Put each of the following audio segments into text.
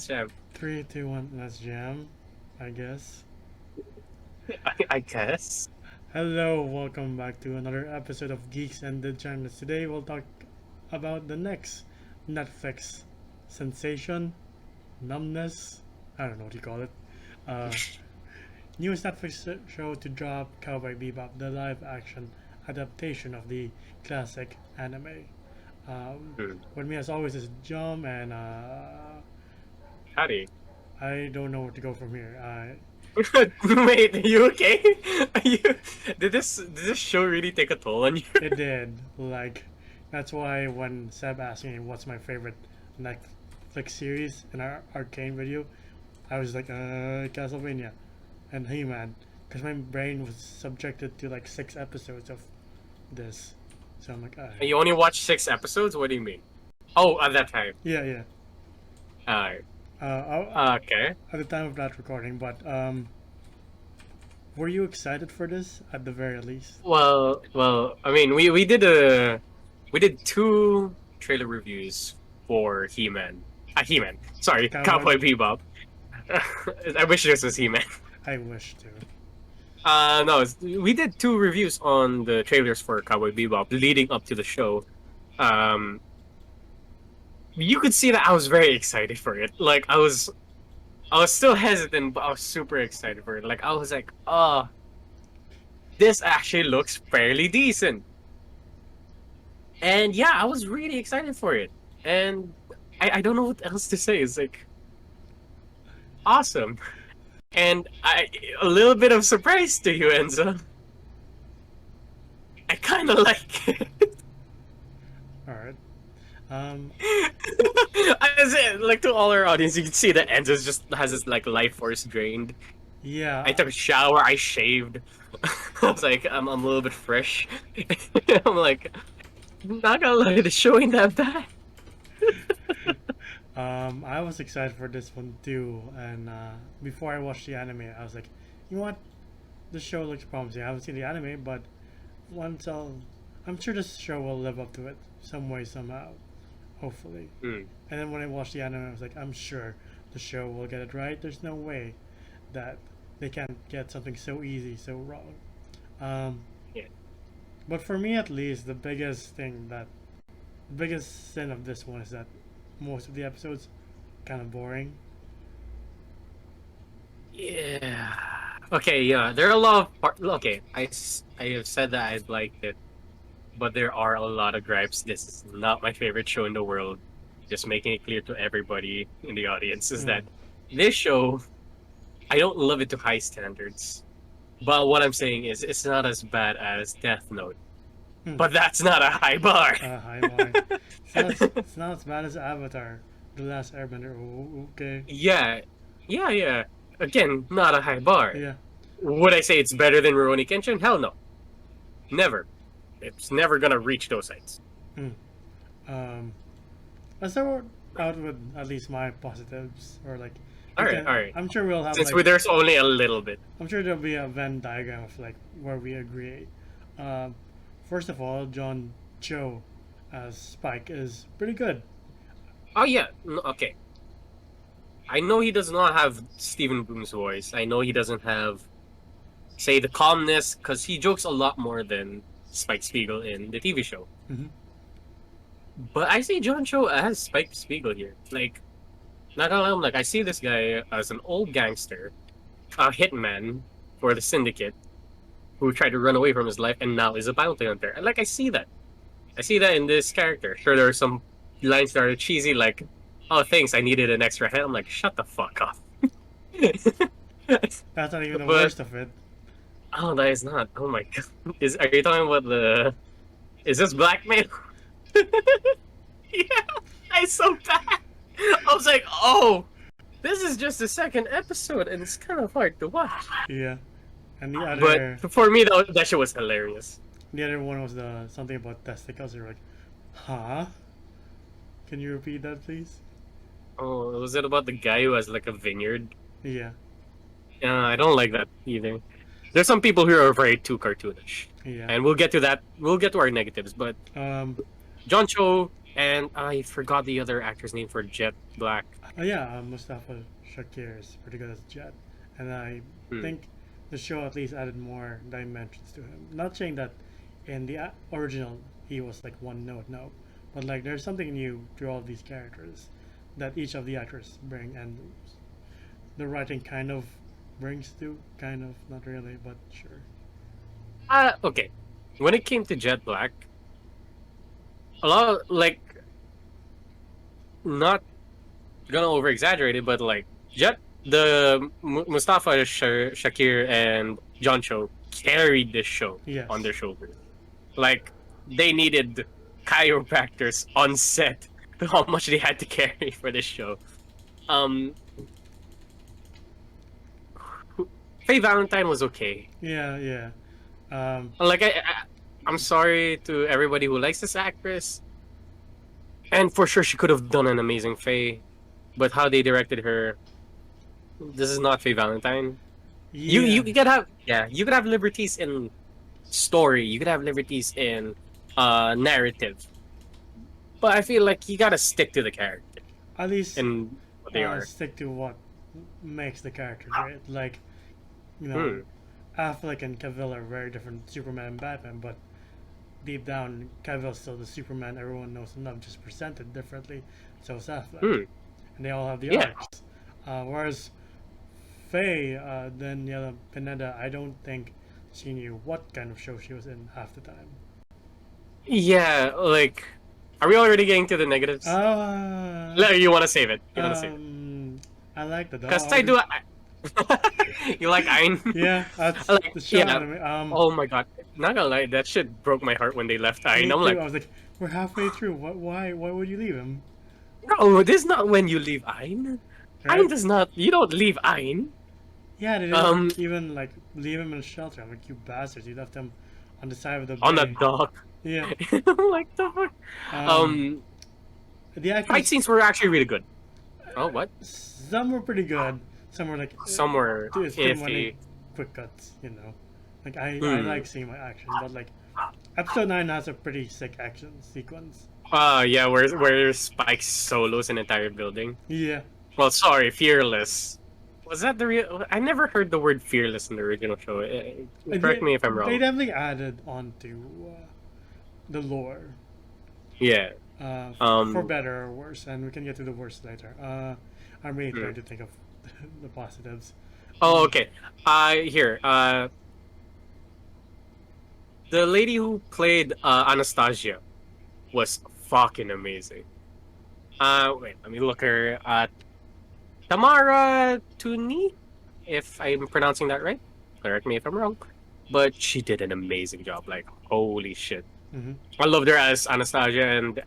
jam. 3, 2, 1, let's jam, I guess. I guess. Hello, welcome back to another episode of Geeks and the Channels. Today we'll talk about the next Netflix sensation, numbness, I don't know what you call it. Uh, Newest Netflix show to drop, Cowboy Bebop, the live action adaptation of the classic anime. Hmm. With me as always is Jom, and Howdy. I don't know where to go from here. Wait, are you okay? Are you? Did this show really take a toll on you? It did. Like, that's why when Seb asked me what's my favorite Netflix series in our arcane video, I was like, Castlevania and He-Man. Because my brain was subjected to like 6 episodes of this. So I'm like, You only watched 6 episodes? What do you mean? Oh, at that time. yeah, yeah. Alright. Okay. At the time of that recording, but were you excited for this at the very least? Well. I mean, we did 2 trailer reviews for He-Man. He-Man. Sorry, Cowboy, Cowboy Bebop. I wish this was He-Man. I wish to. No, we did 2 reviews on the trailers for Cowboy Bebop leading up to the show. Um, you could see that I was very excited for it. Like I was still hesitant, but I was super excited for it. Like I was like, oh, this actually looks fairly decent. And yeah, I was really excited for it. And I don't know what else to say. It's like awesome. And a little bit of surprise to you, Enzo. I kind of like it. Alright. Um, I say, like to all our audience, you can see that Enzo just has his like life force drained. yeah. I took a shower, I shaved. I was like, I'm a little bit fresh. I'm like, not gonna lie, the show ain't that bad. I was excited for this one too, and before I watched the anime, I was like, you know what? This show looks promising. I haven't seen the anime, but I'm sure this show will live up to it some way, somehow, hopefully. Mm. And then when I watched the anime, I was like, I'm sure the show will get it right. There's no way that they can get something so easy, so wrong. Um, Yeah. but for me, at least, the biggest sin of this one is that most of the episodes kind of boring. Yeah. Okay, yeah. There are a lot of okay, I have said that I liked it, but there are a lot of gripes. This is not my favorite show in the world. Just making it clear to everybody in the audience is that this show, I don't love it to high standards. But what I'm saying is it's not as bad as Death Note. But that's not a high bar. High bar. It's not as bad as Avatar, The Last Airbender. Oh, okay. Yeah. Again, not a high bar. Yeah. Would I say it's better than Rurouni Kenshin? Hell no. Never. It's never gonna reach those heights. Um, let's start out with at least my positives, or like. All right. I'm sure we'll have Since like. there's only a little bit. I'm sure there'll be a Venn diagram of like where we agree. Um, First of all, John Cho as Spike is pretty good. Oh yeah, okay. I know he does not have Stephen Boom's voice. I know he doesn't have, say, the calmness, because he jokes a lot more than Spike Spiegel in the TV show. Mhm. But I see John Cho as Spike Spiegel here. Like, not gonna lie, I'm like, I see this guy as an old gangster, a hitman for the syndicate, who tried to run away from his life and now is a bounty hunter. And like, I see that. I see that in this character. Sure, there are some lines that are cheesy, like, oh, thanks, I needed an extra hand. I'm like, shut the fuck up. That's not even the But- worst of it. Oh, that is not. Oh my god. Are you talking about the... Is this blackmail? Yeah, it's so bad. I was like, oh, this is just the second episode and it's kind of hard to watch. Yeah. And the other, But for me, that shit was hilarious. the other one was the something about testicles. You're like, huh? Can you repeat that, please? Oh, was it about the guy who has like a vineyard? Yeah. I don't like that either. There's some people who are very too cartoonish. Yeah. And we'll get to that. We'll get to our negatives. But Um. John Cho And I forgot the other actor's name for Jet Black. Oh yeah, Mustafa Shakir is pretty good as Jet, and I Hmm. think the show at least added more dimensions to him. Not saying that in the original he was like one note, no, but like there's something new to all these characters that each of the actors bring, and the writing kind of brings to, kind of, not really, but sure. Okay. When it came to Jet Black, a lot of, like, not gonna over exaggerate it, but like Mustafa Shakir and John Cho carried this show on Yes. their shoulders. Like they needed chiropractors on set to how much they had to carry for this show. Um, Faye Valentine was okay. Yeah, yeah. Um, Like I'm sorry to everybody who likes this actress, and for sure she could have done an amazing Faye, but how they directed her, this is not Faye Valentine. You yeah. could have, yeah, you could have liberties in story, you could have liberties in narrative, but I feel like you gotta stick to the character At least and what they are. stick to what makes the character great. Like, you know, Hmm. Affleck and Cavill are very different Superman and Batman, but deep down, Cavill's still the Superman everyone knows and loves, just presented differently. So is Affleck. Hmm. And they all have the Yeah. arcs. Whereas Faye, Daniela Pineda, I don't think she knew what kind of show she was in half the time. Yeah. Like, are we already getting to the negatives? Uh, No, you want to save it. You want to save it um, I like the because I dog. do. You like Ein? Yeah, that's Like, the show yeah. anime. Oh my god. Not gonna lie, that shit broke my heart when they left Ein. Me I'm too. like, I was like, we're halfway through. What? Why? Why would you leave him? no, this is not when you leave Ein. Ein Right? does not. You don't leave Ein. Yeah, they didn't Um, even like leave him in a shelter. I'm like, you bastards! You left him on the side of the on the bay. dock. Yeah. Like the fuck. Um, Um, the Fight actors, scenes were actually really good. Oh, what? some were pretty good. Some were like, Some were dude, it's good when they iffy. quick cuts. You know, like I Hmm. like seeing my action, but like episode 9 has a pretty sick action sequence. Yeah, where Spike solos an entire building. Yeah, Well, sorry, fearless. Was that the real? I never heard the word fearless in the original show. Correct me if I'm they wrong. definitely added on to the lore, Yeah. uh, for Um. better or worse, and we can get to the worst later. I'm really hmm. trying to think of the positives. Oh, okay. Here. The lady who played Anastasia was fucking amazing. Wait, let me look her. Tamara Tuni, if I'm pronouncing that right. Correct me if I'm wrong. But she did an amazing job. Like, holy shit. Hmm. I loved her as Anastasia, and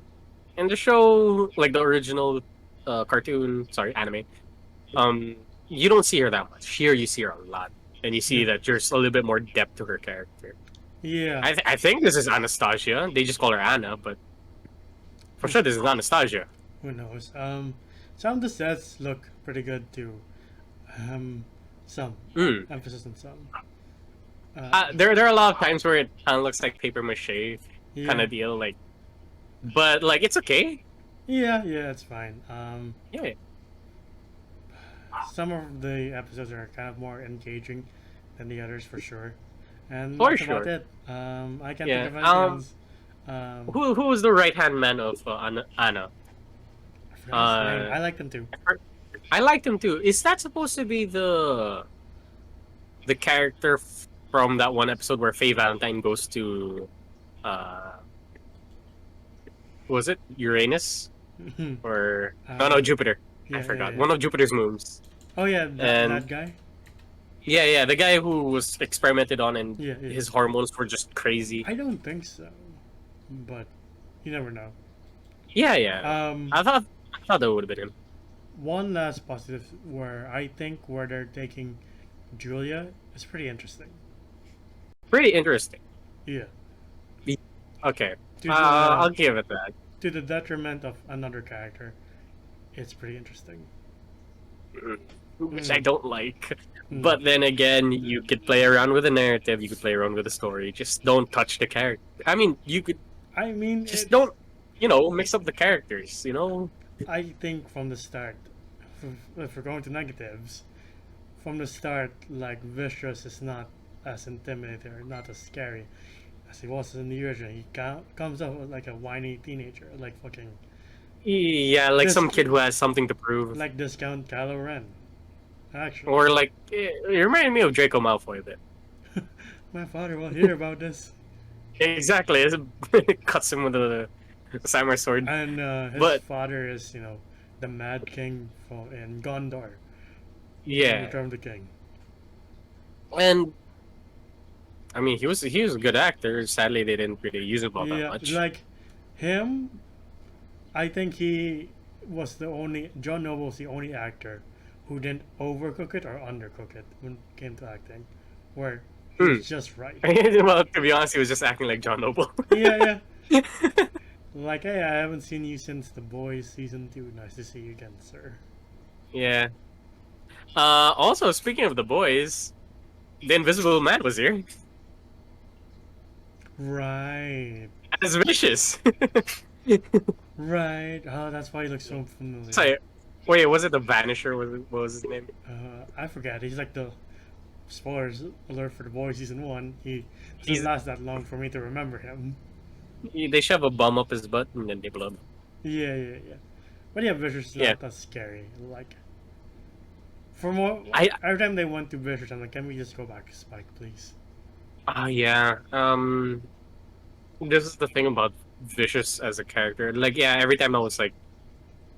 in the show, like the original cartoon, sorry, anime, you don't see her that much. Here you see her a lot. And you see Yeah, that there's a little bit more depth to her character. yeah. I think this is Anastasia. They just call her Anna, but for sure this is Anastasia. Who knows? Some of the sets look pretty good too. Um, some Mm. emphasis on some. There are a lot of times where it kind of looks like paper mache kind Yeah, of deal, like, but like it's okay. yeah, it's fine. Yeah, Some of the episodes are kind of more engaging than the others for sure, and for that's about sure. it. I can't think Yeah. of anything else. Who was the right hand man of Anna? I forgot his name. Uh, I like them too. I liked him too. Is that supposed to be the character from that one episode where Faye Valentine goes to uh was it Uranus or no, uh, no, Jupiter? I yeah, yeah, forgot. yeah. One of Jupiter's moons. Oh yeah, that And guy. yeah, the guy who was experimented on and Yeah, yeah. his hormones were just crazy. I don't think so, but you never know. Yeah. Um, I thought that would have been him. One last positive where I think where they're taking Julia is pretty interesting. Pretty interesting. Yeah, Okay. to the I'll give it that. to the detriment of another character, it's pretty interesting. Which I Mm, don't like. mm. But then again, you could play around with the narrative, you could play around with the story. Just don't touch the character. I mean, you could I mean, just it's don't. mix up the characters. I think from the start, if we're going to negatives, from the start, like Vicious is not as intimidating or not as scary as he was in the original. He comes up like a whiny teenager, like fucking Yeah, like this, some kid who has something to prove, like discount Kylo Ren. Actually, or like it reminded me of Draco Malfoy a bit. my father will hear about this. Exactly, it cuts him with a samurai sword. And his But father is, the Mad King from in Gondor from yeah, Return of the King. and I mean he was a good actor. Sadly, they didn't really use him all that Yeah, much. like him, I think he was the only John Noble was the only actor who didn't overcook it or undercook it when it came to acting, where he Hmm. was just right. Well, to be honest, he was just acting like John Noble. Yeah, yeah. Like, hey, I haven't seen you since The Boys season 2. Nice to see you again, sir. Yeah. Also, speaking of the boys, the Invisible Man was here Right, as Vicious. right. Oh, that's why he looks so familiar. Sorry, wait, was it the Vanisher? What was his name? I forget. He's like the spoilers alert for The Boys season 1. He doesn't He's last that long for me to remember him. they shove a bum up his butt and then they blow him. Yeah, yeah, yeah. But yeah, Vicious is Yeah, not that scary. Like, from what I every time they went to Vicious, I'm like, can we just go back to Spike, please? yeah. This is the thing about Vicious as a character. Like, yeah, every time I was like,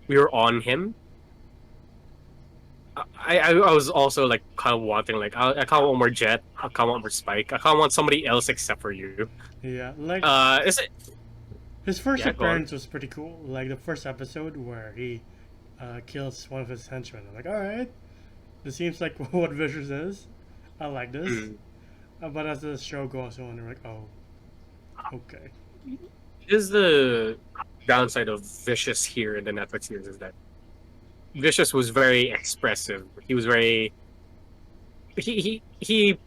we were on him. I was also like kind of wanting like I kind of want more Jet. I kind of want more Spike. I kind of want somebody else except for you. Yeah, like Is it? his first Yeah, go on. appearance was pretty cool. Like the first episode where he kills one of his henchmen. I'm like, all right, this seems like what Vicious is. I like this. Mm. But as the show goes on, they're like, oh, okay. Is the downside of Vicious here in the Netflix series is that Vicious was very expressive. He was very he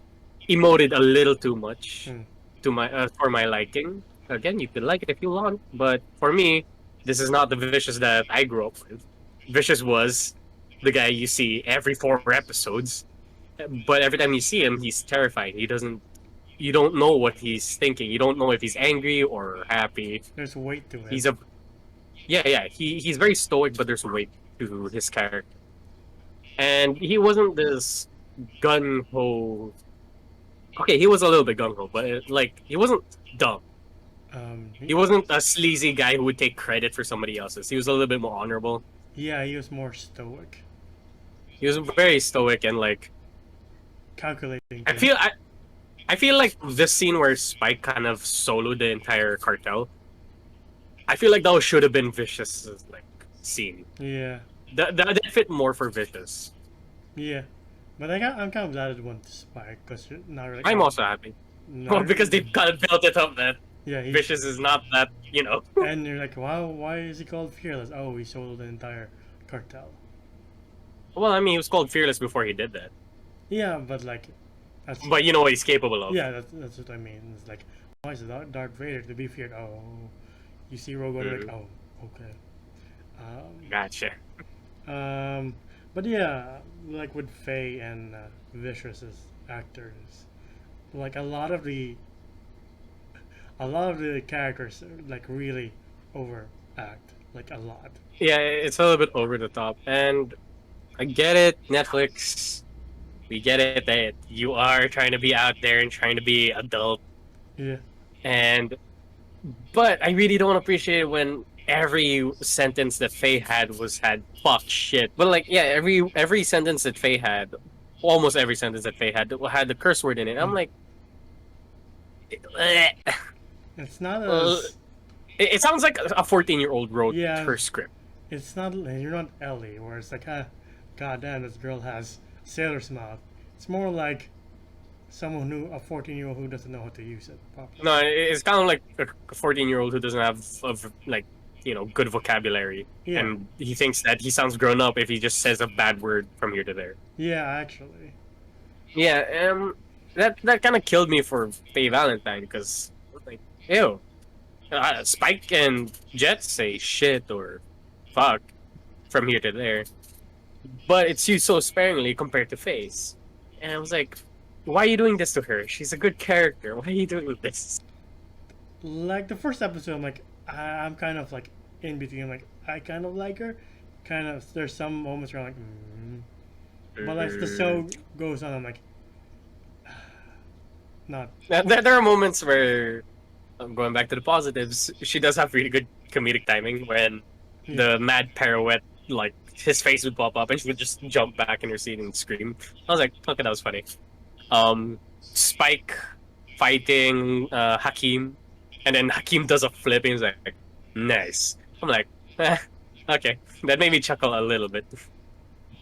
emoted a little too much Hmm. to my for my liking. Again, you could like it if you want, but for me, this is not the Vicious that I grew up with. Vicious was the guy you see every 4 episodes, but every time you see him, he's terrifying. He doesn't. You don't know what he's thinking. You don't know if he's angry or happy. There's weight to He's him. a yeah. He's very stoic, but there's weight to his character, and he wasn't this gun ho. Okay, he was a little bit gung ho, but like he wasn't dumb. He He, wasn't a sleazy guy who would take credit for somebody else's. He was a little bit more honorable. yeah, he was more stoic, He was very stoic and like calculating I things. feel I, I feel like this scene where Spike kind of soloed the entire cartel. I feel like that should have been Vicious's like scene. Yeah, That fit more for Vicious. yeah. But I'm kind of glad it went to Spike because now you're like, I'm oh, also happy. now Well, because they've kind of built it up that yeah, he's Vicious is not that, and you're like, wow, why is he called Fearless? Oh, he sold the entire cartel. Well, I mean, he was called Fearless before he did that. Yeah, but like, that's But you know what he's capable of. yeah, that's what I mean. It's like, why is Darth Vader to be feared? Oh, you see Rogue One, you're like, oh, okay. Gotcha. Um, but yeah, like with Faye and Vicious as actors, like a lot of the characters like really overact, like a lot. Yeah, it's a little bit over the top. And I get it, Netflix. We get it that you are trying to be out there and trying to be adult. Yeah, And but I really don't appreciate it when every sentence that Faye had fuck shit. But like yeah, every sentence that Faye had, almost every sentence that Faye had the curse word in it. I'm mm. like It's not uh, as it sounds like a 14-year-old wrote yeah, her script. it's not. You're not Ellie, where it's like, god damn, this girl has sailor's mouth. It's more like someone who a 14-year-old who doesn't know how to use it properly. No, it's kind of like a 14-year-old who doesn't have of like good vocabulary, Yeah, and he thinks that he sounds grown up if he just says a bad word from here to there. yeah, actually, Yeah, that kind of killed me for Faye Valentine because like ew, Spike and Jet say shit or fuck from here to there, but it's used so sparingly compared to Face. And I was like, why are you doing this to her? She's a good character. Why are you doing this? Like the first episode, I'm like, I'm kind of like in between. Like I kind of like her, kind of. There's some moments where I'm like, but as the Mm. show goes on, I'm like, not. There are moments where I'm going back to the positives. She does have really good comedic timing when Yeah, the mad pirouette, like his face would pop up and she would just jump back in her seat and scream. I was like, okay, that was funny. Spike fighting Hakim, and then Hakim does a flip and he's like, nice. I'm like, eh, okay. That made me chuckle a little bit.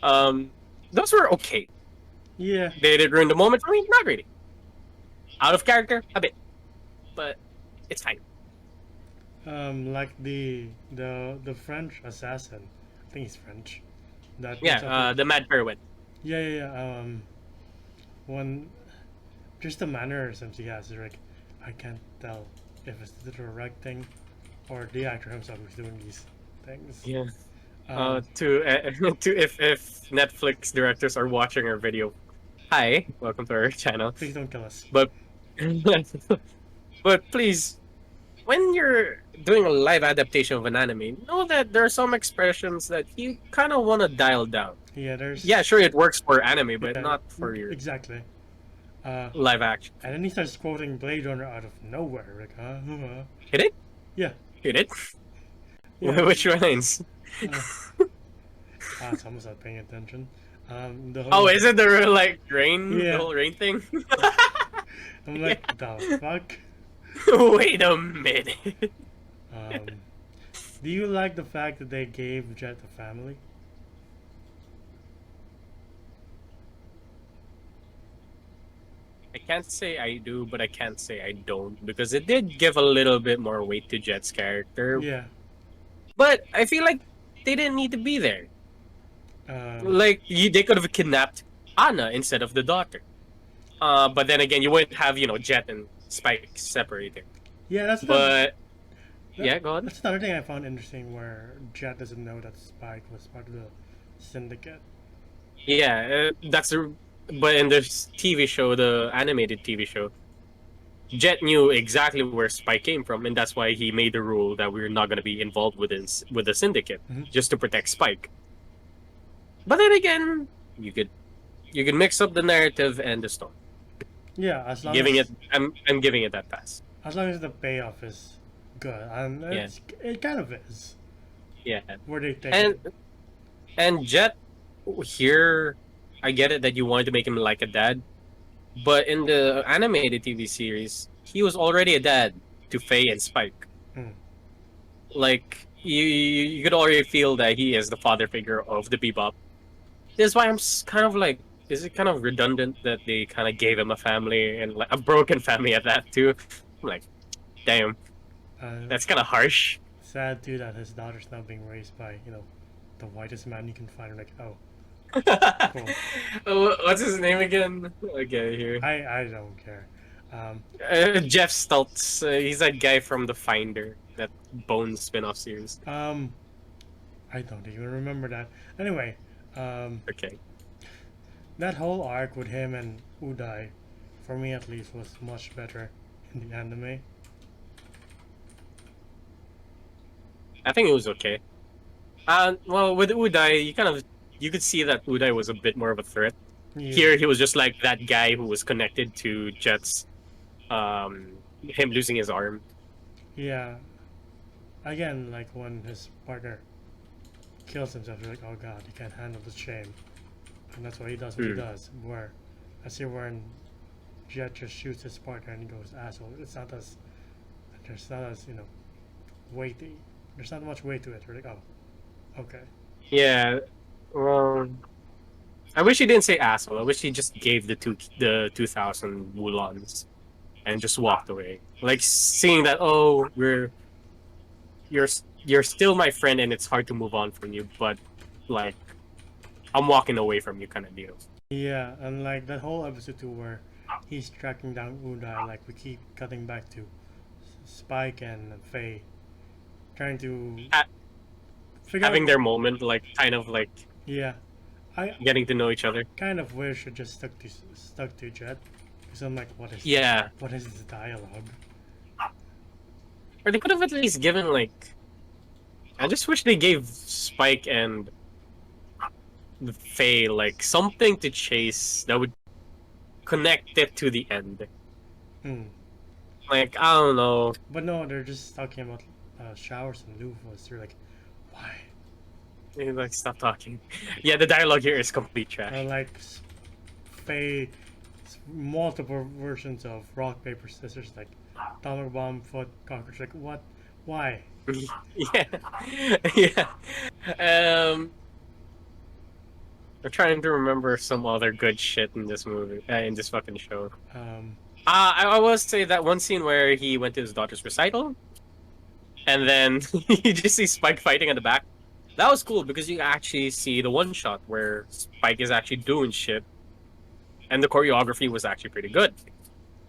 Um, those were okay. yeah. They did ruin the moment for me? Not really. Out of character? A bit. But it's fine. Like the French assassin. I think he's French. That Yeah, was up with. the mad pirouette. Yeah, yeah, yeah. One just the mannerisms he has is like, I can't tell if it's the directing or the actor himself who's doing these things. Yeah. Um, To if Netflix directors are watching our video, hi, welcome to our channel. Please don't kill us. But but please, when you're doing a live adaptation of an anime, know that there are some expressions that you kind of want to dial down. Yeah, Yeah, there's sure, it works for anime, but yeah, not for your exactly. Uh, live action. and then he starts quoting Blade Runner out of nowhere. Like, Hit it? yeah, Hit it? yeah. Which lines? Uh, someone's not paying attention. The Oh, whole is it the like rain, the yeah. whole rain thing? I'm Yeah. like, the fuck. Wait a minute. Um, do you like the fact that they gave Jet a family? I can't say I do, but I can't say I don't because it did give a little bit more weight to Jet's character. Yeah. But I feel like they didn't need to be there. Um, Like they could have kidnapped Anna instead of the daughter. But then again, you wouldn't have Jet and Spike separated. yeah, But yeah, go on. that's another thing I found interesting where Jet doesn't know that Spike was part of the syndicate. Yeah, but in this TV show, the animated TV show, Jet knew exactly where Spike came from, and that's why he made the rule that we're not going to be involved with the syndicate, Mhm. just to protect Spike. But then again, you could mix up the narrative and the story. Yeah, as long Giving as it, I'm giving it that pass. as long as the payoff is good, and Yeah, it kind of is. yeah, Where they take and it. and Jet here, I get it that you wanted to make him like a dad, but in the animated TV series, he was already a dad to Faye and Spike. Mm. Like you could already feel that he is the father figure of the Bebop. That's why I'm kind of like, is it kind of redundant that they kind of gave him a family and like a broken family at that too? I'm like, damn, Uh, that's kind of harsh. sad too that his daughter's now being raised by the whitest man you can find. Like, oh, cool. What's his name again? Okay, here. I don't care. Jeff Stultz. He's that guy from The Finder, that Bone spin-off series. I don't even remember that. Anyway, Okay. that whole arc with him and Uday, for me at least, was much better in the anime. I think it was okay. Well, with Uday, you could see that Uday was a bit more of a threat. Yeah, Here, he was just like that guy who was connected to Jet's, him losing his arm. yeah. Again, like when his partner kills himself, you're like, oh god, he can't handle the shame, and that's why he does what he Hmm. does. Where I see when Jet just shoots his partner and he goes asshole. It's not as there's not as weighty. There's not much weight to it. We're like, oh, okay. Yeah. Well, I wish he didn't say asshole. I wish he just gave the 2,000 wulons and just walked away. Like seeing that, oh, you're you're still my friend, and it's hard to move on from you, but like I'm walking away from you, kind of deal. Yeah, and like that whole episode 2 where he's tracking down Uday, like we keep cutting back to Spike and Faye trying to Ha- figure out. Having their moment, like kind of like Yeah, I getting to know each other. kind of wish it just stuck to Jet because I'm like, Yeah, what is this dialogue? or they could have at least given like. I just wish they gave Spike and Faye like something to chase that would connect it to the end. Hmm. Like I don't know. But no, they're just talking about showers and loofahs. They're like, why? Like stop talking. Yeah, the dialogue here is complete Or trash. like Faye, multiple versions of rock paper scissors, like atomic bomb, foot, cockroach. Like what? Why? Yeah, yeah. Um, I'm trying to remember some other good shit in this movie, in this fucking show. Um, I will say that one scene where he went to his daughter's recital, and then you just see Spike fighting in the back. That was cool because you actually see the one shot where Spike is actually doing shit, and the choreography was actually pretty good.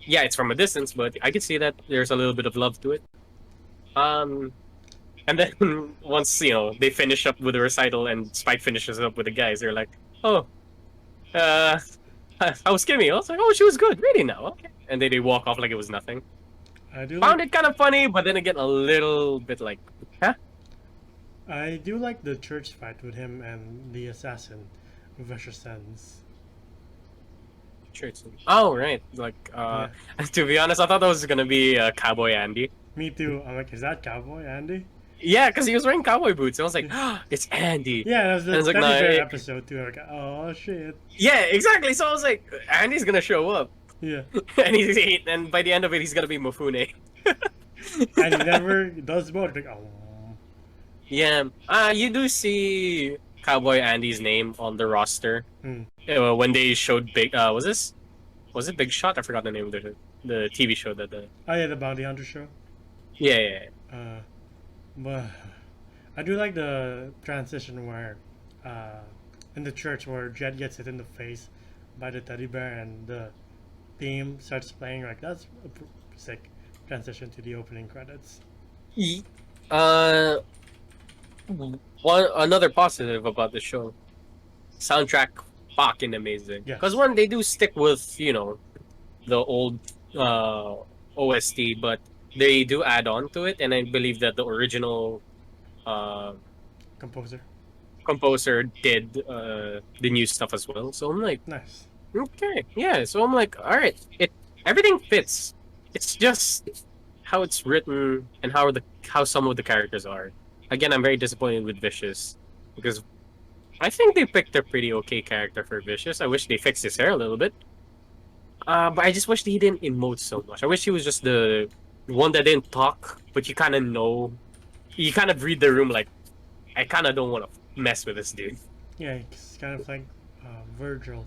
Yeah, it's from a distance, but I could see that there's a little bit of love to it. Um, and then once they finish up with the recital and Spike finishes up with the guys, they're like, "Oh, uh, how was Kimmy?" I was like, "Oh, she was good, really now, okay." And then they walk off like it was nothing. I do like Found it kind of funny, but then again, a little bit like, huh? I do like the church fight with him and the assassin, Vicious Ends. Sure. Oh, right. Like, Yeah, to be honest, I thought that was gonna be Cowboy Andy. me too. I'm like, is that Cowboy Andy? Yeah, because he was wearing cowboy boots. I was like, Yeah, oh, it's Andy. yeah, that was And the it's like, teddy no, bear episode too. Like, oh shit. yeah, exactly. So I was like, Andy's gonna show up, Yeah, and by the end of it, he's gonna be Mufune. and he never does both. Like, oh, Yeah. You do see Cowboy Andy's name on the roster. hmm. When they showed Big, was it Big Shot? I forgot the name of the TV show that the. Oh yeah, the Bounty Hunter show. Yeah, yeah, But I do like the transition where, in the church where Jet gets hit in the face by the teddy bear and the theme starts playing. Like that's a sick transition to the opening credits. yeah. Uh, one another positive about the show, soundtrack fucking amazing. Yes. Because one, they do stick with the old uh OST, but they do add on to it, and I believe that the original uh Composer. composer did the new stuff as well. So I'm like, Nice. okay, yeah. So I'm like, all right, everything fits. It's just how it's written and how some of the characters are. Again, I'm very disappointed with Vicious because I think they picked a pretty okay character for Vicious. I wish they fixed his hair a little bit. But I just wish he didn't emote so much. I wish he was just the one that didn't talk, but you kind of know, you kind of read the room like, I kind of don't want to mess with this dude. Yeah, it's kind of like Virgil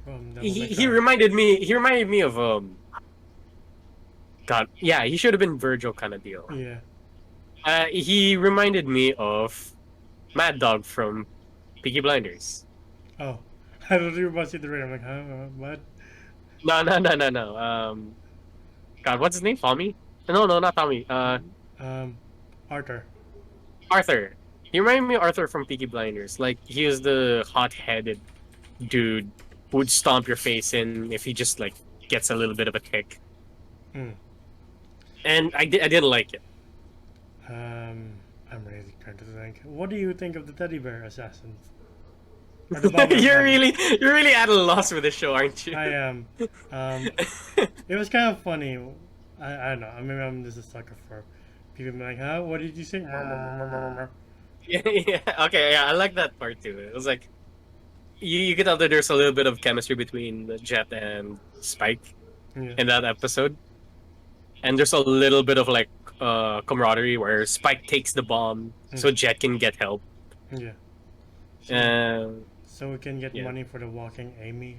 from Devil He May he Cry. reminded me he reminded me of God, yeah, he should have been Virgil kind of deal. Yeah. He reminded me of Mad Dog from Peaky Blinders. Oh, I thought you were about to say the ring. I'm like, huh? What? No, no, no, no, no. God, what's his name? Tommy? No, no, not Tommy. Um, Arthur. Arthur. He reminded me of Arthur from Peaky Blinders. Like he was the hot-headed dude who would stomp your face in if he just like gets a little bit of a kick. Hmm. And I didn't like it. I'm really trying to think. What do you think of the teddy bear assassins? Or the bomber you're assassins? really at a loss with this show, aren't you? I am. It was kind of funny. I don't know. Maybe I'm just a sucker for people being like, huh? What did you say? Yeah, yeah. Okay, yeah, I like that part too. It was like you could tell that there's a little bit of chemistry between Jet and Spike Yeah. in that episode. And there's a little bit of like camaraderie where Spike takes the bomb so Jet can get help. Yeah. So we can get yeah. money for the walking Amy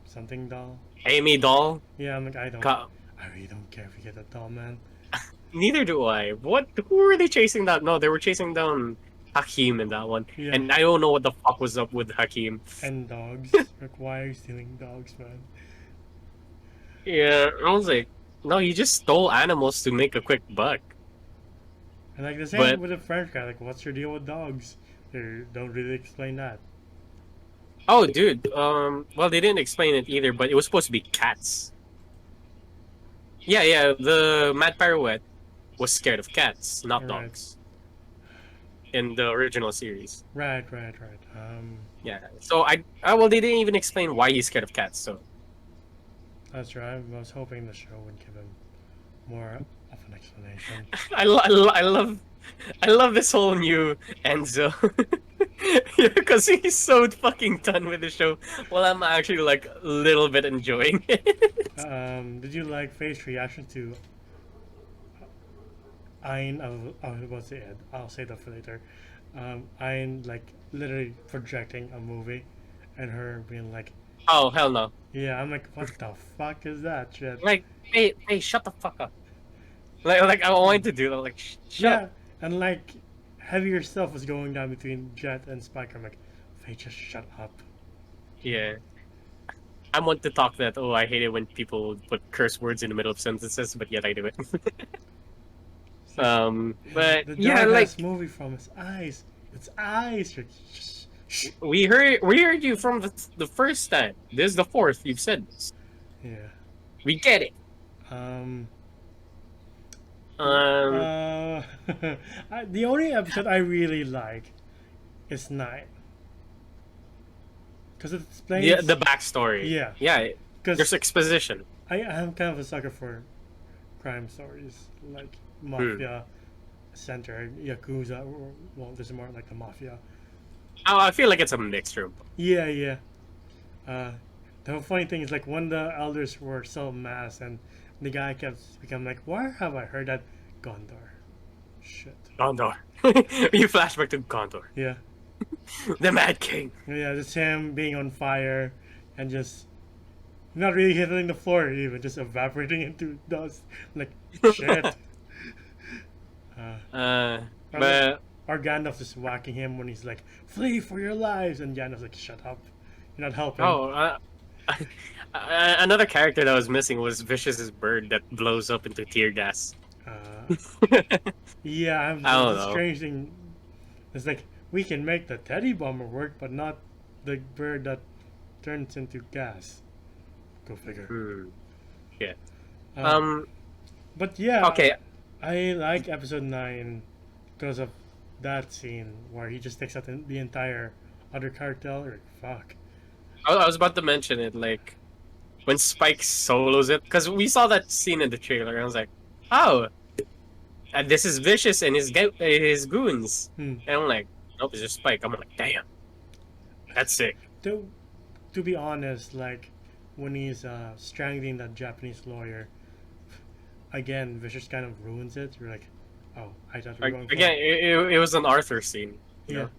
something doll. Amy doll. Yeah, I'm like, I really don't care if we get that doll, man. Neither do I. Who were they chasing down? No, they were chasing down Hakim in that one. Yeah. And I don't know what the fuck was up with Hakim. And dogs. Like, why are you stealing dogs, man? Yeah, I was like, No, he just stole animals to make a quick buck. And like the same But with the French guy, like what's your deal with dogs? They don't really explain that. oh, dude. Well, they didn't explain it either, but it was supposed to be cats. Yeah, yeah. The Mad Pirouette was scared of cats, not Right, dogs, in the original series. right. Yeah. So well, they didn't even explain why he's scared of cats. So That's right. I was hoping the show would give him more of an explanation. I love this whole new Enzo. Because he's so fucking done with the show. Well, I'm actually like a little bit enjoying it. Did you like Faye's reaction to Ayn? I was about to say Ed. I'll say that for later. Ayn like literally projecting a movie, and her being like, Oh hell no! "Yeah," I'm like, "What the fuck is that shit?" Like, hey, shut the fuck up! Like I wanted to do that. Like, shut. Yeah, and like heavier stuff was going down between Jet and Spike. I'm like, Faye, just shut up. Yeah, I want to talk that. Oh, I hate it when people put curse words in the middle of sentences, but yet I do it. It's like But the yeah, dog has like movie from his eyes. Its eyes. Shh. we heard you from the first time. This is the fourth you've said this. Yeah. We get it. Um. Um, Uh. The only episode I really like is 9 because it explains. the backstory. Yeah. Yeah, there's Because exposition. I am kind of a sucker for crime stories like Hmm. mafia center yakuza. Well, there's more like the mafia. Oh, I feel like it's a mixture. Yeah. Uh, the funny thing is, like, when the elders were so mass and the guy kept becoming like, why have I heard that? Gondor. Shit. Gondor. You flashback to Gondor, Yeah. the Mad King. Yeah, just him being on fire and just not really hitting the floor even, just evaporating into dust. Like, shit. Uh, Or, but or Gandalf just whacking him when he's like, flee for your lives. And Gandalf's like, shut up. You're not helping. oh, another character that was missing was Vicious's bird that blows up into tear gas. Uh, yeah, I don't the know. strange thing is like, we can make the teddy bomber work, but not the bird that turns into gas. Go figure. Hmm. Yeah. Uh, Um. but yeah, Okay. I like episode 9 because of that scene where he just takes out the entire other cartel. Like, fuck. I was about to mention it. Like when Spike solos it, because we saw that scene in the trailer, and I was like, oh, and this is Vicious and his goons, Hmm. and I'm like, nope, it's just Spike. I'm like, damn, that's sick. To be honest, like when he's strangling that Japanese lawyer, again, Vicious kind of ruins it. You're like, oh, I thought we were Like, going again, for it was an Arthur scene. You yeah, know,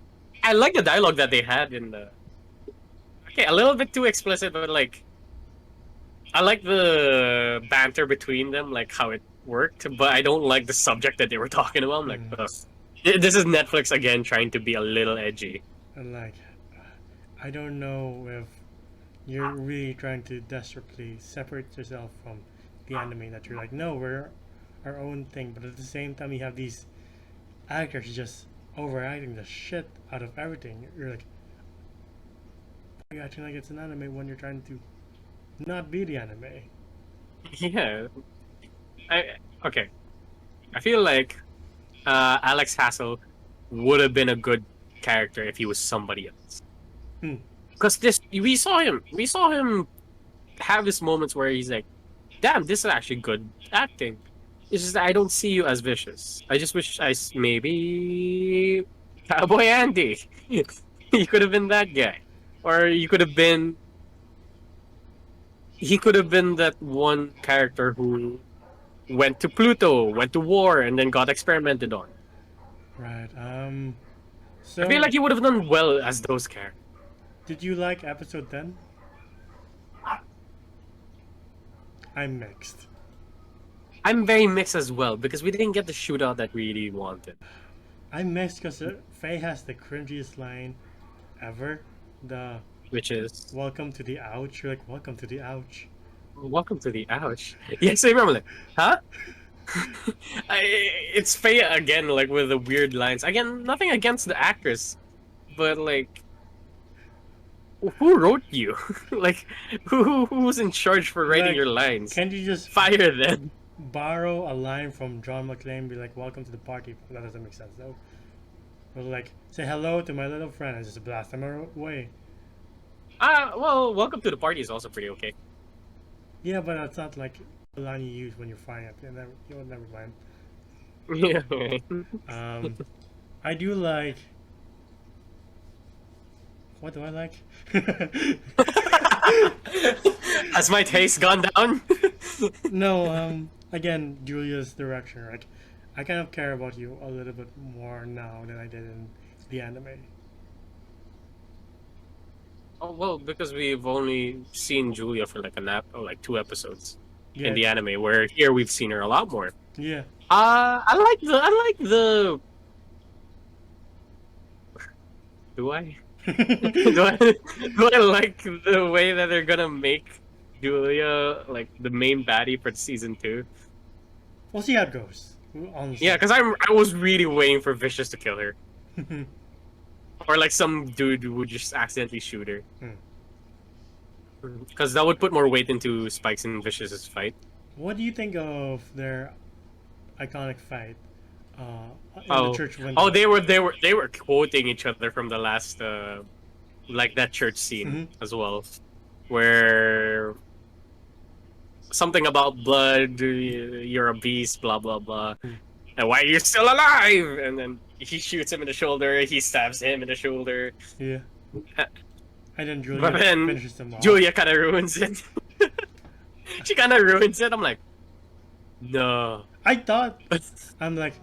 I like the dialogue that they had in the. Okay, a little bit too explicit, but like, I like the banter between them, like how it worked. But I don't like the subject that they were talking about. I'm like, mm. ugh. This is Netflix again trying to be a little edgy. And like, I don't know if you're really trying to desperately separate yourself from the anime. That you're like, no, we're our own thing, but at the same time, you have these actors just overacting the shit out of everything. You're like, why are you acting like it's an anime when you're trying to not be the anime? Yeah, I okay. I feel like Alex Hassel would have been a good character if he was somebody else. Hmm. Because we saw him have his moments where he's like, "Damn, this is actually good acting." It's just that I don't see you as vicious. I just wish maybe Cowboy Andy. You could have been that guy, or you could have been. He could have been that one character who went to Pluto, went to war, and then got experimented on. Right. I feel So like he would have done well as those characters. did you like episode 10? I'm mixed. I'm very mixed as well because we didn't get the shootout that we really wanted. I'm mixed because Faye has the cringiest line ever. The Which is welcome to the ouch. You're like, welcome to the ouch. Welcome to the ouch. Yeah, same. I'm like, huh? I, it's Faye again, like with the weird lines. Again, nothing against the actress, but like, who wrote you? Like, who was in charge for writing Like, your lines? can't you just Fire them. borrow a line from John McClane and be like, welcome to the party? That doesn't make sense though. Or like, say hello to my little friend and just blast them away. Well, welcome to the party is also pretty okay. Yeah, but that's not like the line you use when you're firing up. Never mind. Yeah. I do like. What do I like? Has my taste gone down? No, again, Julia's direction. Like, I kind of care about you a little bit more now than I did in the anime. Oh, well, because we've only seen Julia for like a nap or like 2 episodes in Yeah, the anime, where here we've seen her a lot more. yeah. I like the. Do I? Do I like the way that they're gonna make Julia like the main baddie for season 2? We'll see how it goes. Honestly. Yeah, because I was really waiting for Vicious to kill her, or like some dude who would just accidentally shoot her, because that would put more weight into Spikes and Vicious's fight. What do you think of their iconic fight in the Oh, church oh, window? they were quoting each other from the last like that church scene Mhm. as well, where something about blood, you're a beast, blah blah blah, and why are you still alive? And then he shoots him in the shoulder, he stabs him in the shoulder, Yeah. And then but Julia then finishes them off. Julia kind of ruins it. She kind of ruins it. I'm like, no. I thought, I'm like,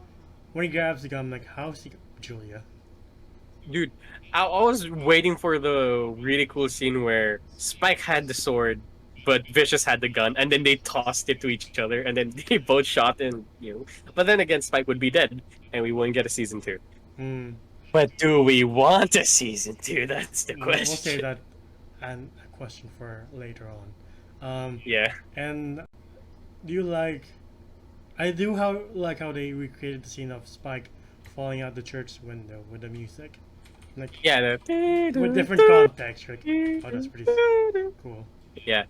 when he grabs the gun, I'm like, how's he, Julia? Dude, I was waiting for the really cool scene where Spike had the sword, but Vicious had the gun, and then they tossed it to each other, and then they both shot, and But then again, Spike would be dead, and we wouldn't get a season 2. Hmm. But do we want a season 2? That's the We'll say question. that and a question for later on. Yeah. And do you like? I do like how they recreated the scene of Spike falling out the church window with the music, like Yeah. with different context. Like, oh, that's pretty cool. Yeah.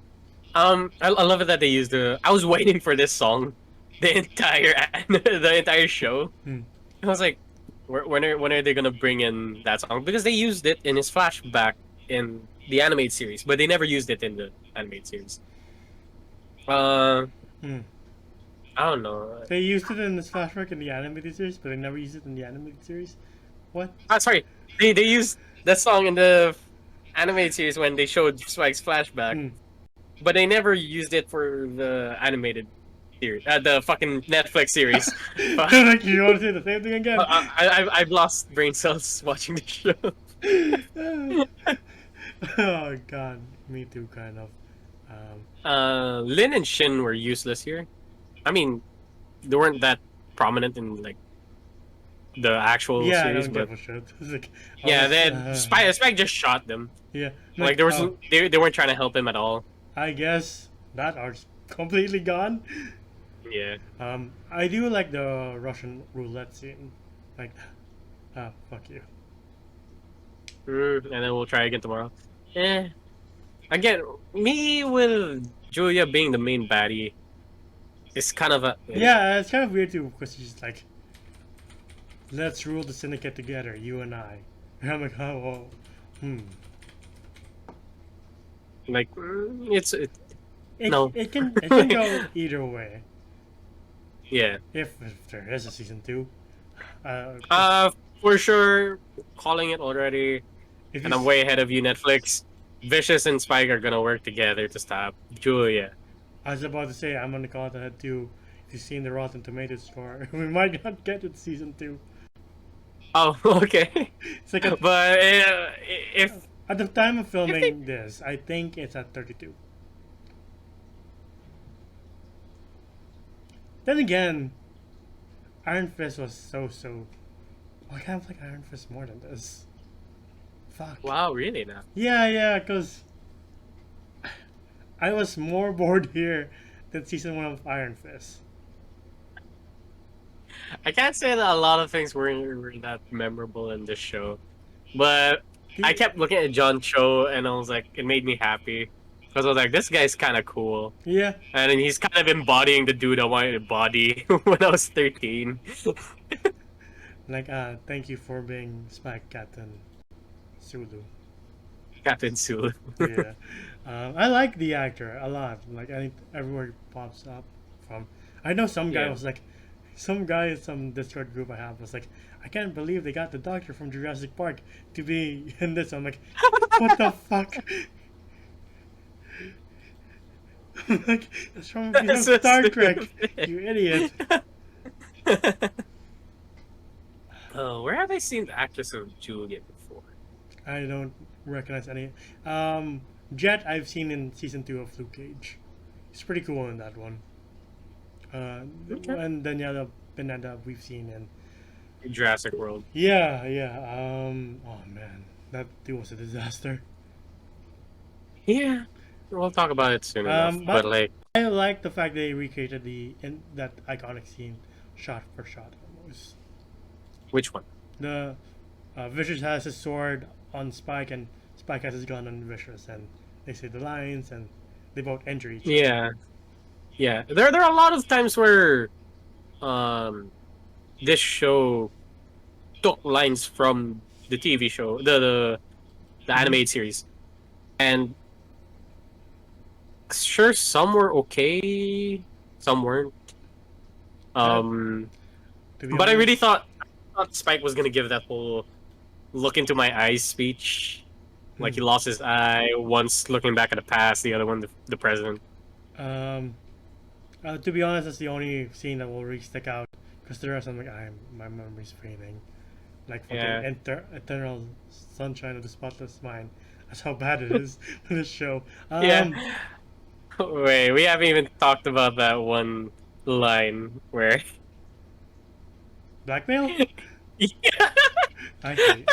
I love it that they used the. I was waiting for this song, the entire the entire show. Hmm. I was like, when are they gonna bring in that song? Because they used it in his flashback in the animated series, but they never used it in the animated series. Uh, Hmm. I don't know. They used it in this flashback in the animated series, but they never used it in the animated series. What? Sorry, they used that song in the animated series when they showed Spike's flashback, Hmm. but they never used it for the animated series, the fucking Netflix series. Like, you want to say the same thing again? I've lost brain cells watching the show. Oh god, me too, kind of. Lin and Shin were useless here. I mean, they weren't that prominent in like the actual Yeah, I series, don't but give a shit. It's like, yeah, then Spike just shot them. yeah, Like there was oh, they weren't trying to help him at all. I guess that art's completely gone. Yeah. I do like the Russian roulette scene. Like, fuck you. And then we'll try again tomorrow. Eh. Again, me with Julia being the main baddie is kind of a Yeah, it's kind of weird too because she's like, let's rule the syndicate together, you and I. And I'm like, oh, hmm. like it's It, no. it can go either way. Yeah. If there is a season 2. For sure, calling it already, If you and I'm way ahead of you, Netflix. Vicious and Spike are gonna work together to stop Julia. I was about to say I'm gonna call it ahead too. If you've seen the Rotten Tomatoes score, we might not get it season 2. Oh, okay. It's like But if at the time of they, filming this, I think it's at 32. Then again, Iron Fist was so. I kind of like Iron Fist more than this. Fuck. wow, really now? Yeah, because I was more bored here than season 1 of Iron Fist. I can't say that a lot of things were that memorable in this show, but I The, kept looking at John Cho and I was like, it made me happy because I was like, this guy's kind of cool, yeah, and then he's kind of embodying the dude I wanted to body when I was 13. like thank you for being Spike Captain Sulu. Captain Sulu. Yeah, I like the actor a lot. Like I think everywhere he pops up from. I know some guy Yeah. was like, some guy in some Discord group I have was like, I can't believe they got the doctor from Jurassic Park to be in this. I'm like, what the fuck? I'm like, that's from That's so Star Trek, stupid. you idiot. Oh, where have I seen the actress of Julia before? I don't recognize any. Um, Jet I've seen in season 2 of Luke Cage. He's pretty cool in that one. Okay. And Daniela Pineda we've seen in. Jurassic World. Yeah, yeah. Oh man, that dude was a disaster. Yeah, we'll talk about it soon enough. But But like, I like the fact they recreated the in that iconic scene, shot for shot almost. which one? The Vicious has his sword on Spike, and Spike has his gun on Vicious, and they say the lines, and they both injure each other. Yeah, yeah. There are a lot of times where um this show took lines from the TV show, the Mhm. animated series, and sure, some were okay, some weren't. Uh, Um, to be but honest, I thought Spike was gonna give that whole "look into my eyes" speech. Like hmm, he lost his eye once looking back at the past, the other one the present. um, to be honest, that's the only scene that will really stick out because there are some like my memory's fading, like fucking Yeah, Eternal Sunshine of the Spotless Mind. That's how bad it is for this show. yeah. Wait, we haven't even talked about that one line where. Blackmail? Yeah. I hate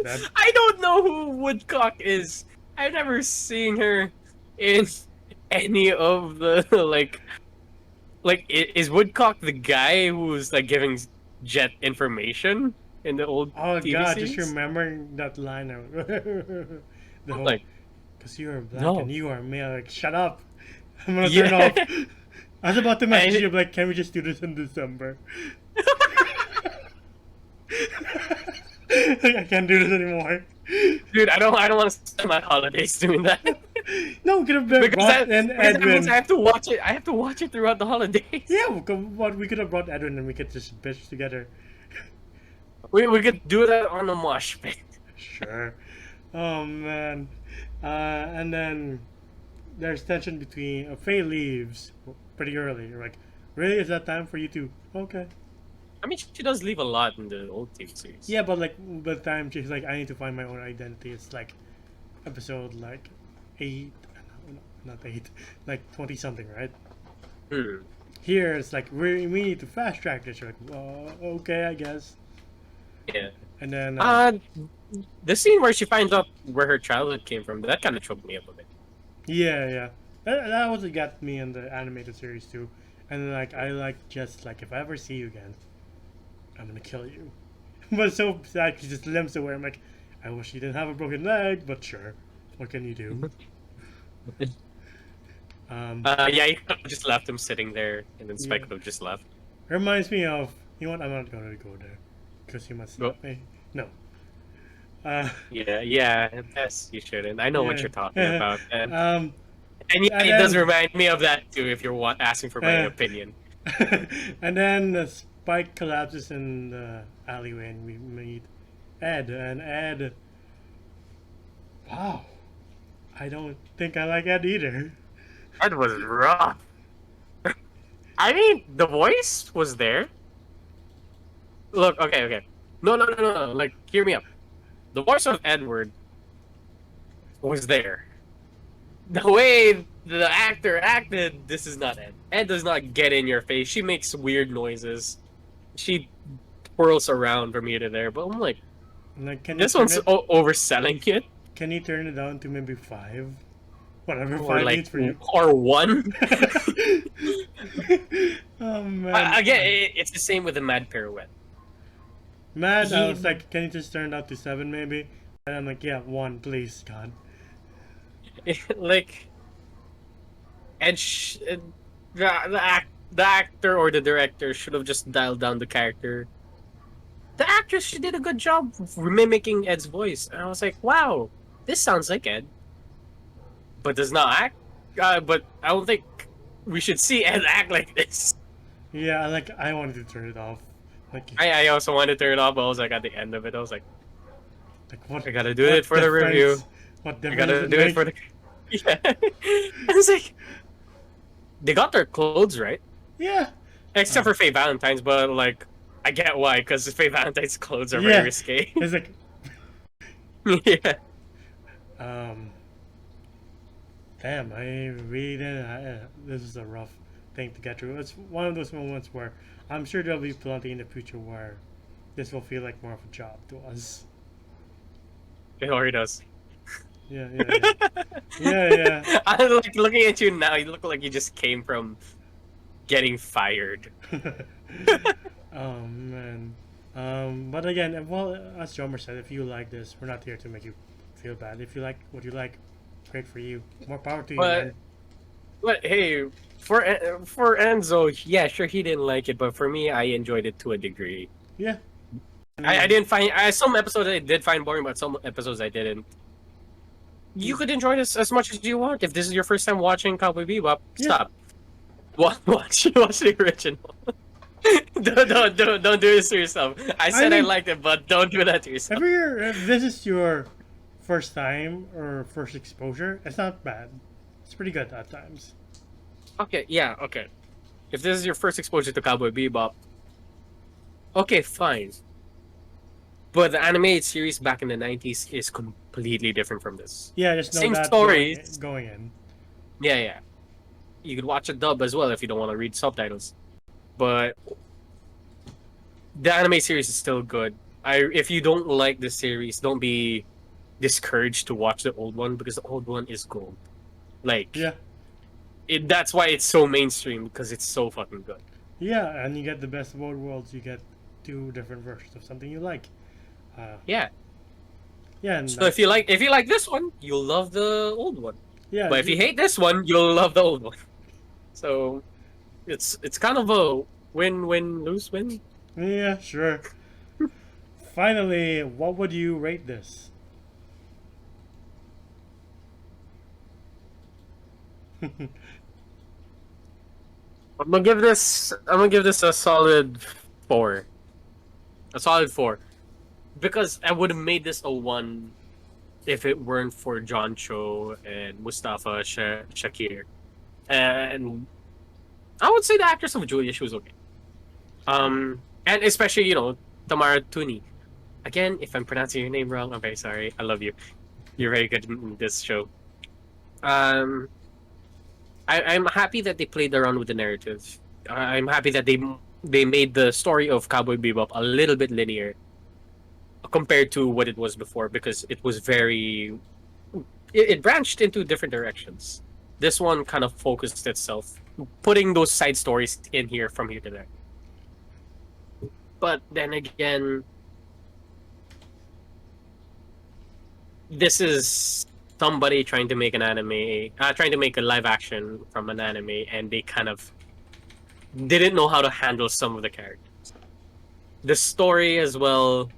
that. I don't know who Woodcock is. I've never seen her in any of the is Woodcock the guy who's like giving Jet information in the old Oh TV god, just series? remembering that line of the I'm whole like, because you are black and no. you are male. Like, shut up! I'm gonna turn Yeah. off. I was about to message And you like, can we just do this in December? Like, I can't do this anymore. dude, I don't want to spend my holidays doing that. No, we could have brought an Because that means Edwin. I have to watch it. I have to watch it throughout the holidays. Yeah, we could have brought Edwin and we could just bitch together. We could do that on the mosh pit. Sure. Oh man. And then there's tension between Faye leaves pretty early. You're like, really? Is that time for you to? Okay. I mean, she does leave a lot in the old TV series. Yeah, but like by the time she's like, I need to find my own identity. It's like episode like 8, no, not 8, like 20 something, right? Hmm. Here it's like we need to fast track this. You're like, okay, I guess. Yeah. And then The scene where she finds out where her childhood came from, that kind of choked me up a bit. yeah, yeah, that was what got me in the animated series too. And then, like I like just like if I ever see you again, I'm gonna kill you. But it's so sad she just limps away. I'm like, I wish you didn't have a broken leg, but sure, what can you do? Yeah, you could have just left him sitting there, and then Yeah. Spike would have just left. Reminds me of, you know what? I'm not gonna go there because he must Go. slap me. No. Uh, Yeah, yes, you shouldn't. I know what yeah. you're talking about, and yeah, And it does then remind me of that too. If you're asking for my uh, opinion, and then the Spike collapses in the alleyway, and we meet Ed. And Ed, wow, I don't think I like Ed either. that was rough. I mean, the voice was there. Look, okay. No. Like, hear me up. The voice of Edward was there. The way the actor acted, this is not Ed. Ed does not get in your face. She makes weird noises. She twirls around from here to there. But I'm like, Like, this one's overselling it. can you turn it down to maybe 5? whatever or five like means for you. or one. Oh man. Again, it's the same with the Mad Pirouette. Mad, I He was like, can you just turn it out to seven maybe? And I'm like, yeah, one, please, God. like Edge, the actor or the director should have just dialed down the character. The actress, she did a good job mimicking Ed's voice, and I was like, wow, this sounds like Ed, but does not act. But I don't think we should see Ed act like this. Yeah, like I wanted to turn it off. Like, I also wanted to turn it off, but I was like at the end of it, I was like, what I gotta do it what for the difference? review. What I difference does gotta it do it for make? the yeah. I was like, they got their clothes right, Yeah. except for Faye Valentine's, but like, I get why, because Faye Valentine's clothes are very Yeah. risque. It's like, Yeah. um, damn, I really didn't. This is a rough thing to get through. It's one of those moments where I'm sure there'll be plenty in the future where this will feel like more of a job to us. It already does. Yeah, yeah, yeah. Yeah, yeah. I'm like looking at you now. You look like you just came from getting fired. Oh man. But again, well, as Jomer said, if you like this, we're not here to make you feel bad. If you like what you like, great for you. More power to you, man. But hey, for Enzo, yeah, sure he didn't like it, but for me, I enjoyed it to a degree. Yeah. I didn't find some episodes I did find boring, but some episodes I didn't. You could enjoy this as much as you want. If this is your first time watching Cowboy Bebop, Yeah. stop. Watch the original. Don't do this to yourself. I said I mean- liked it, but don't do that to yourself. If this is your first time or first exposure, it's not bad. It's pretty good at times. Okay, yeah, okay. If this is your first exposure to Cowboy Bebop, okay, fine. But the animated series back in the 90s is completely different from this. Yeah, just know Same that stories. going in. Yeah. You could watch a dub as well if you don't want to read subtitles. But the anime series is still good. If you don't like the series, don't be discouraged to watch the old one because the old one is gold. Like, Yeah. that's why it's so mainstream because it's so fucking good. Yeah, and you get the best of both worlds. You get two different versions of something you like. Yeah. Yeah, and So if you like this one, you'll love the old one. yeah, But if you hate this one, you'll love the old one. So it's kind of a win-win lose-win. yeah, sure. Finally, what would you rate this? I'm gonna give this a solid 4. A solid 4. Because I would have made this a 1 if it weren't for John Cho and Mustafa Shakir. And I would say the actress of Julia, she was okay. And especially, Tamara Tooney. Again, if I'm pronouncing your name wrong, I'm very sorry. I love you. You're very good in this show. I'm happy that they played around with the narrative. I'm happy that they made the story of Cowboy Bebop a little bit linear compared to what it was before because it was it branched into different directions. This one kind of focused itself, putting those side stories in here from here to there. But then again, this is somebody trying to make an anime, trying to make a live action from an anime, and they kind of didn't know how to handle some of the characters. The story as well,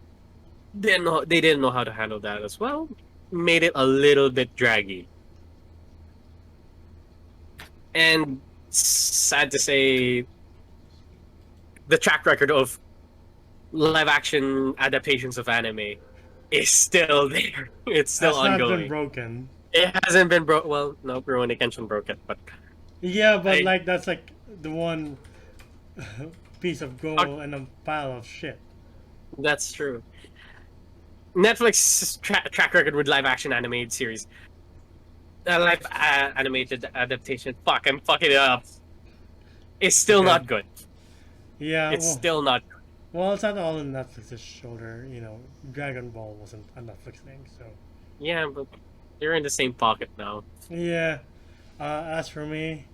they didn't know how to handle that as well. Made it a little bit draggy. And sad to say, the track record of live action adaptations of anime is still there. It's still That's ongoing. not been broken. It hasn't been broke. Well, no, Rurouni Kenshin broke it, but Yeah, but that's like the one piece of gold and a pile of shit. that's true. Netflix's track record with live action animated series, live animated adaptation. Fuck, I'm fucking it up. It's still not good. Yeah, It's well, still not good. well, it's not all on Netflix's shoulder. Dragon Ball wasn't a Netflix thing, so Yeah, but You're in the same pocket now. Yeah. As for me,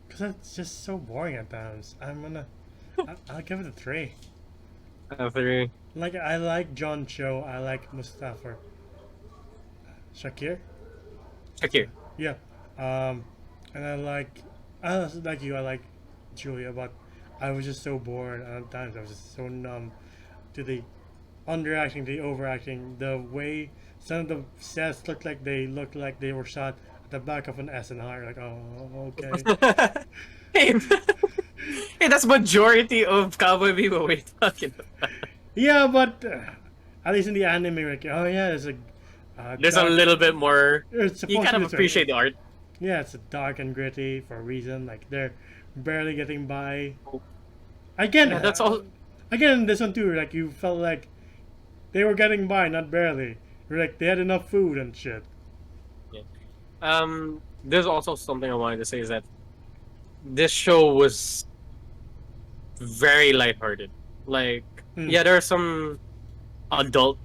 because it's just so boring at times, I'll give it a 3. After Like, I like John Cho, I like Mustafa Shakir. check So, here. yeah. Um, and like you, I like Julia, but I was just so bored at times. I was just so numb to the underacting, the overacting, the way some of the sets looked like they were shot at the back of an SNR. Like, oh, okay. Hey, hey, that's majority of Cowboy Bebop we're talking about. Yeah, but at least in the anime, like, oh yeah, it's a There's a dark. little bit more. It's You supposed kind to of be this way. appreciate the art. Yeah, it's dark and gritty for a reason. Like they're barely getting by. Again, Yeah, that's all. again, this one too. Like you felt like they were getting by, not barely. Like they had enough food and shit. Yeah. There's also something I wanted to say is that this show was very lighthearted. Like, Hmm. yeah, there are some adult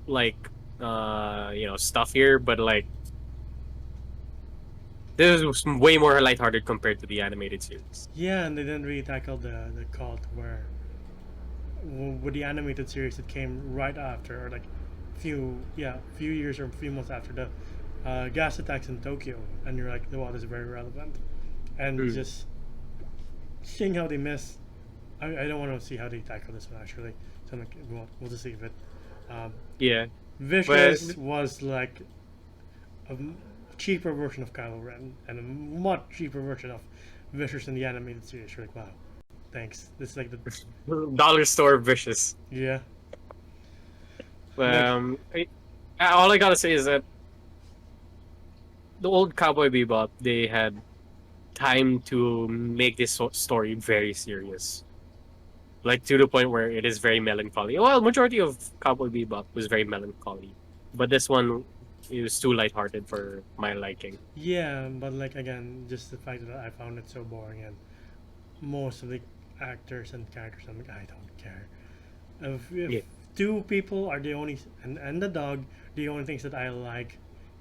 like stuff here, but like this was way more lighthearted compared to the animated series. Yeah, and they didn't really tackle the cult where with the animated series that came right after, or like few years or a few months after the gas attacks in Tokyo, and you're like, wow, this is very relevant, and Mm. just seeing how they miss. I don't want to see how they tackle this one actually. So I'm like, we'll just leave it. Um, Yeah, but Vicious was like a cheaper version of Kylo Ren and a much cheaper version of Vicious in the animated series. You're like, wow, thanks. This is like the dollar store vicious. yeah, like Um, all I gotta say is that the old Cowboy Bebop, they had time to make this story very serious, like to the point where it is very melancholy. Well, majority of Cowboy Bebop was very melancholy, but this one is too lighthearted for my liking. yeah, but like again, just the fact that I found it so boring and most of the actors and characters, I'm like, I don't care. If Yeah. two people are the only and the dog the only things that I like,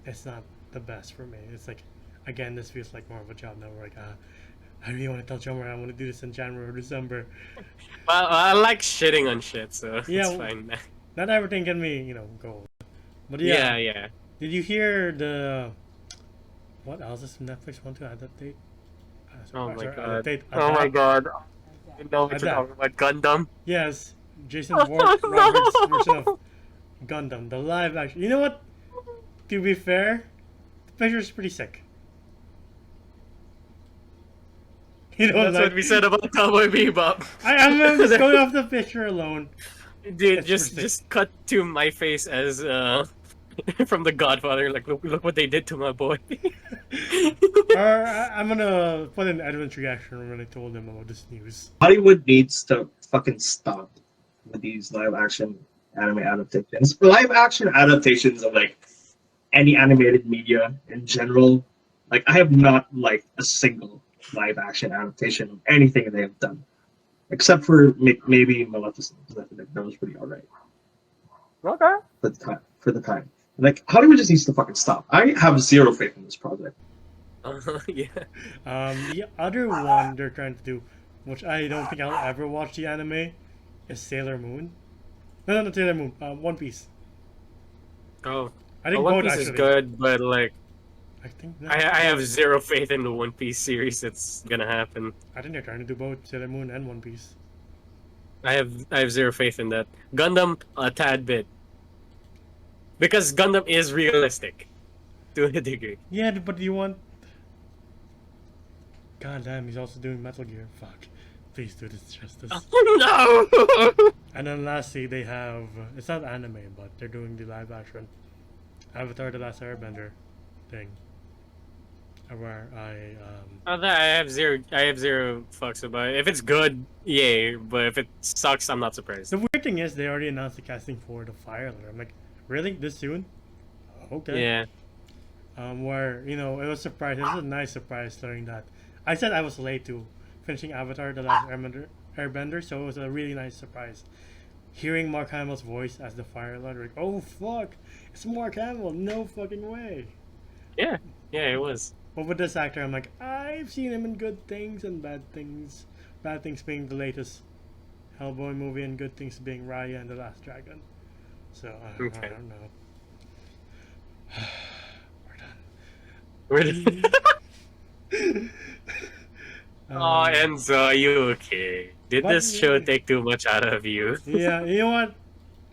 it's not the best for me. It's like again, this feels like more of a job now. We're like, I really want to tell Jomer I want to do this in January or December. Well, I like shitting on shit, so Yeah, it's fine. not everything can be gold. But yeah, Yeah, yeah. did you hear the what else does Netflix want to adaptate? Oh my Sorry, god. Oh my adapt, god. I know what you're adapt. talking about. Gundam. Yes, Jason Roberts' version of Gundam, the live action. You know what? To be fair, the picture's pretty sick. You know, That's what like we said about Cowboy Bebop. I'm just going off the picture alone. Dude, It's pretty just sick. just cut to my face as from The Godfather. Like, look what they did to my boy. Or I'm gonna put an Edwin's reaction when I told him about this news. Hollywood needs to fucking stop with these live action anime adaptations. Live action adaptations of like any animated media in general. Like I have not liked a single live action adaptation of anything they have done, except for maybe Maleficent. That was pretty alright Okay. for the time. For the time, like Hollywood just needs to fucking stop. I have zero faith in this project. Yeah. The other one they're trying to do, which I don't think I'll ever watch the anime, is Sailor Moon. No, not Sailor Moon. One Piece. Oh, I think One both Piece is actually. good, but like I think I have zero faith in the One Piece series that's gonna happen. I think they're trying to do both Sailor Moon and One Piece. I have zero faith in that. Gundam a tad bit because Gundam is realistic to a degree. Yeah, but you want? God damn, he's also doing Metal Gear. Fuck. Please do this justice. No. And then lastly, they have it's not anime, but they're doing the live action Avatar: The Last Airbender thing, where I have zero fucks about it. If it's good, yay. But if it sucks, I'm not surprised. the weird thing is they already announced the casting for the Fire Lord. I'm like, really, this soon? Okay. Yeah. Where it was surprise. It was a nice surprise learning that. I said I was late to finishing Avatar: The Last Airbender, so it was a really nice surprise hearing Mark Hamill's voice as the Fire Lord, like, oh fuck, it's Mark Hamill, no fucking way. Yeah, yeah, it was. But with this actor, I'm like, I've seen him in good things and bad things. Bad things being the latest Hellboy movie, and good things being Raya and the Last Dragon. So I Okay. don't know. Where We're did... done. Oh, Enzo, are you okay? Did But this show take too much out of you? yeah, you know what?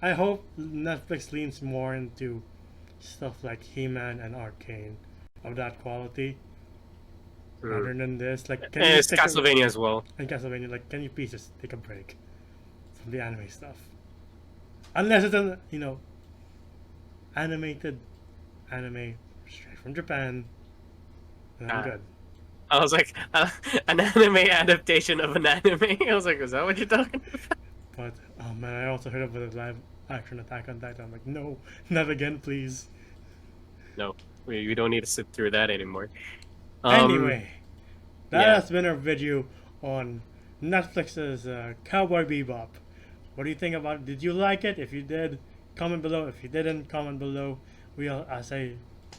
I hope Netflix leans more into stuff like He-Man and Arcane of that quality, rather than this. Like, can you And just it's take a, Castlevania as well. and Castlevania? Like, can you please just take a break from the anime stuff? Unless it's an animated anime straight from Japan, then I'm Ah. good. I was like, an anime adaptation of an anime. I was like, is that what you're talking about? But oh man, I also heard of a live action Attack on Titan. I'm like, no, not again, please. No, we don't need to sit through that anymore. Anyway, that yeah. has been our video on Netflix's Cowboy Bebop. What do you think about it? Did you like it? If you did, comment below. If you didn't, comment below. We all, as I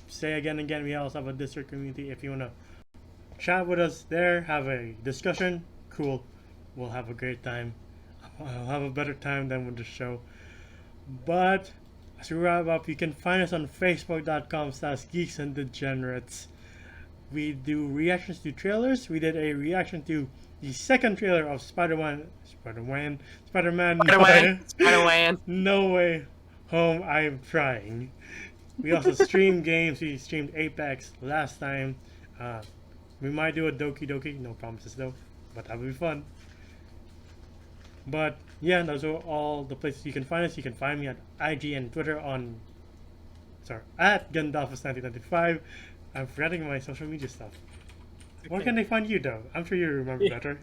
say again and again, we also have a Discord community. If you wanna chat with us there, have a discussion, cool. We'll have a great time. I'll have a better time than with the show. But as we wrap up, you can find us on Facebook.com/Geeks and Degenerates. We do reactions to trailers. We did a reaction to the second trailer of Spider-Man Spider-Man. No Way Home. I'm trying. We also stream games. We streamed Apex last time. We might do a Doki Doki. No promises though, but that would be fun. But yeah, those are all the places you can find us. You can find me at IG and Twitter at Gandalfus1995. I'm forgetting my social media stuff. Where can they find you though? I'm sure you remember better.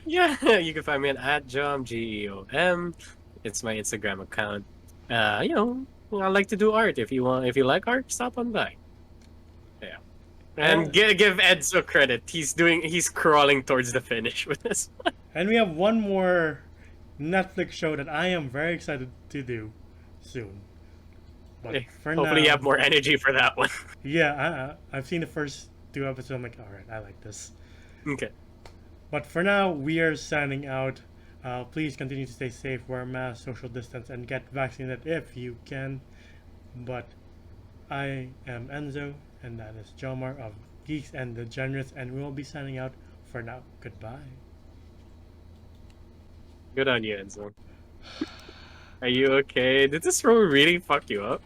Yeah, you can find me at Geom, Geom. It's my Instagram account. I like to do art. If you like art, stop on by. Yeah. And give Enzo credit. He's crawling towards the finish with this one. And we have one more Netflix show that I am very excited to do soon. But for Hopefully now, you have more energy for that one. yeah, I've seen the first 2 episodes. I'm like, all right, I like this. Okay. But for now, we are signing out. Please continue to stay safe, wear a mask, social distance, and get vaccinated if you can. But I am Enzo, and that is Jomar of Geeks and Degenerates, and we will be signing out for now. Goodbye. Good on you, Enzo. Are you okay? Did this roll really fuck you up?